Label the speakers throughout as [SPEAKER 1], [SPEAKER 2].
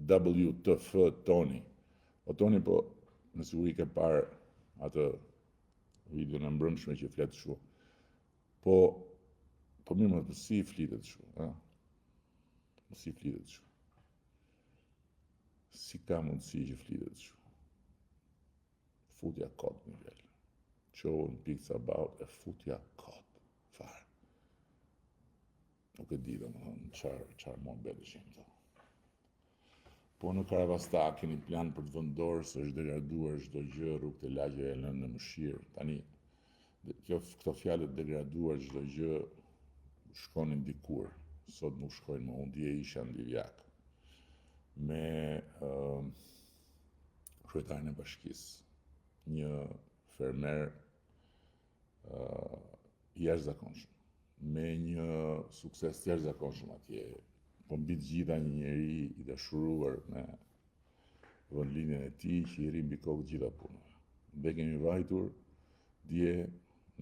[SPEAKER 1] WTF Toni. O Toni, po, nëse u i ke parë atë video në mbrëmshme që fletë shu. Po mirë më të si flitet shu, si flitet shu. Si ka mundësi që flitet shu. Futja kot në vjellë. Qohën pics about e futja kot. Farë. Nuk e di dhe më thonë, qarë më betë shimë të. Po në Karavasta keni plan për të vendorë se është degraduar çdo gjë, rrugë të lagjeve e lënë në mëshirë. Tani, këto fjalët degraduar çdo gjë shkonin dikur. Sot nuk shkojnë më, unë dje isha në Divjak me kryetarin e bashkisë, një fermer jashtëzakonshëm, me një sukses jashtëzakonshëm atje. Po mbi të gjitha një njeri i dashuruar me vendlinjen e tij që i rri mbi kokë të gjitha punëve. Dhe kemi vajtur dje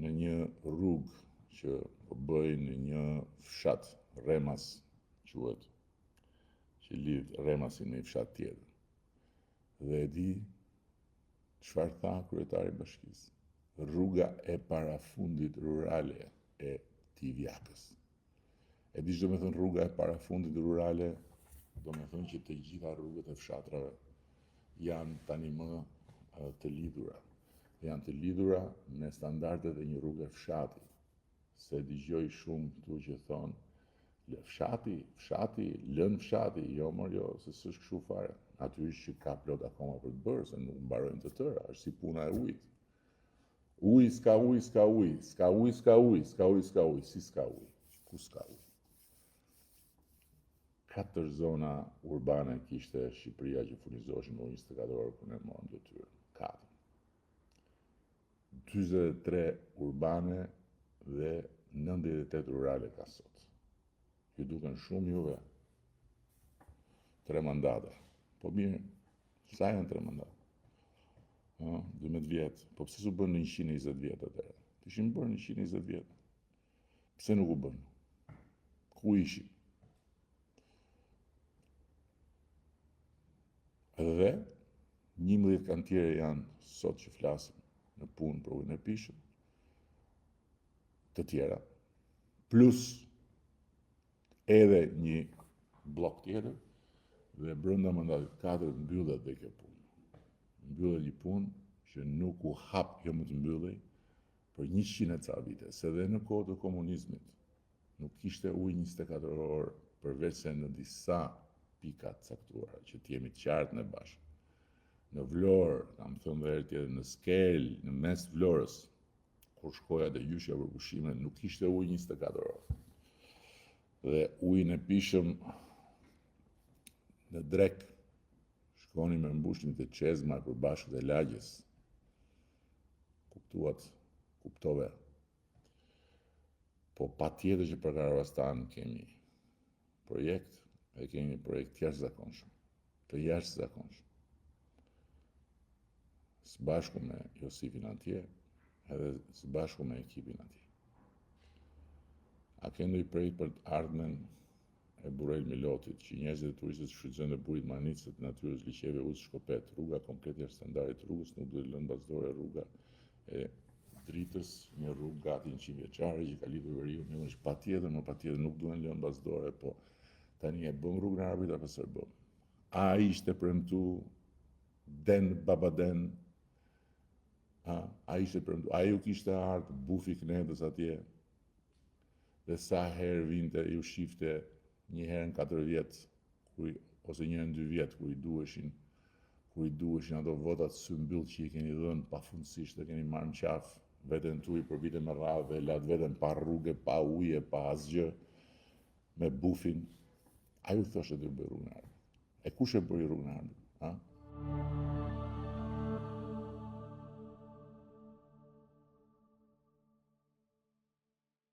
[SPEAKER 1] në një rrugë që po bëjnë në një fshat, Remas quhet, që lidh Remasin me një fshat tjetër. Dhe e di çfarë tha kryetari i bashkisë? Rruga e parafundit rurale e Divjakës. E di çdo me thënë rruga e parafundit rurale, do me thënë që të gjitha rrugët e fshatrave janë tani më të lidhura. Janë të lidhura me standardet e një rrugë fshati. Se dëgjoj shumë këtu që thonë, fshati, lën fshati, jo mor jo, se s'është kështu fare. Natyrisht që ka plot akoma për të bërë, se nuk mbarojnë të tëra, është si puna e ujit. Uj, s'ka uj, si s'ka uj, ku s'ka uj. 4 zona urbane kishte Shqipëria që furnizoheshin me 24 orë kur ne morëm detyrën. 4. 43 urbane dhe 98 rurale ka sot. Ju duken shumë juve 3 mandate. Po mirë, sa janë 3 mandate? 12 vjetë. Po pse s'u bën në 120 vjetë atëherë? Ishin bërë në 120 vjetë. Pse nuk u bën? Ku ishin? Dhe 11 kantiere janë sot që flasim në punë për ujin e pishëm, të tjera, plus edhe një blok tjetër, dhe brenda mandatit 4 mbyllet dhe kjo punë. Mbyllet një punë që nuk u hap kjo më të mbyllej për 100 e ca vite, se dhe në kohë të komunizmit nuk kishte ujë 24 orë, përveç se në disa pikat caktuara, që t'jemi të qartë në bashkë. Në Vlorë, kam thënë dhe herë tjetër, në Skel, në mes Vlorës, kur shkoja dhe gjyshja për pushime, nuk kishte ujë 24 orë. Dhe ujin e pishëm në drek, shkoni me mbushnin të Çezma përbashkët e lagjes. Kuptove. Po patjetër që për Karavastan kemi projekt, e kemi projekt të jashtëzakonshëm. Së bashku me Josifin atje, edhe së bashku me ekipin atje. A ke ndonjë projekt për të ardhmen e Burel Milotit, që njerëzit e turistët shfrytëzojnë dhe burit Manicët, natyrës, liqeve, udhës Shkopet, rruga komplet jashtë standardit rrugës, nuk duhet lënë bazdore rruga e Dritës, një rrugë gati 100 vjeçare që ka lidhur veriun, më është patjetër nuk duhen lënë bazdore, po tani e bëm rrugën e Arabit apo s'e bëm? A ishte premtu Den Babaden? A ishte premtu? A ju kishte ardhur bufi Knedës atje? Dhe sa herë vinte ju shifte një herë në 4 vjet, ose një herë në 2 vjet, kur i duheshin ato votat symbyll që i keni dhënë pafundësisht dhe keni marrë në qafë veten tuaj për vite me radhë dhe lat veten pa rrugë, pa ujë, pa asgjë, me bufin. A ju thoshte të bëj rrugën e Arabit? E kush e bëri rrugën e Arabit?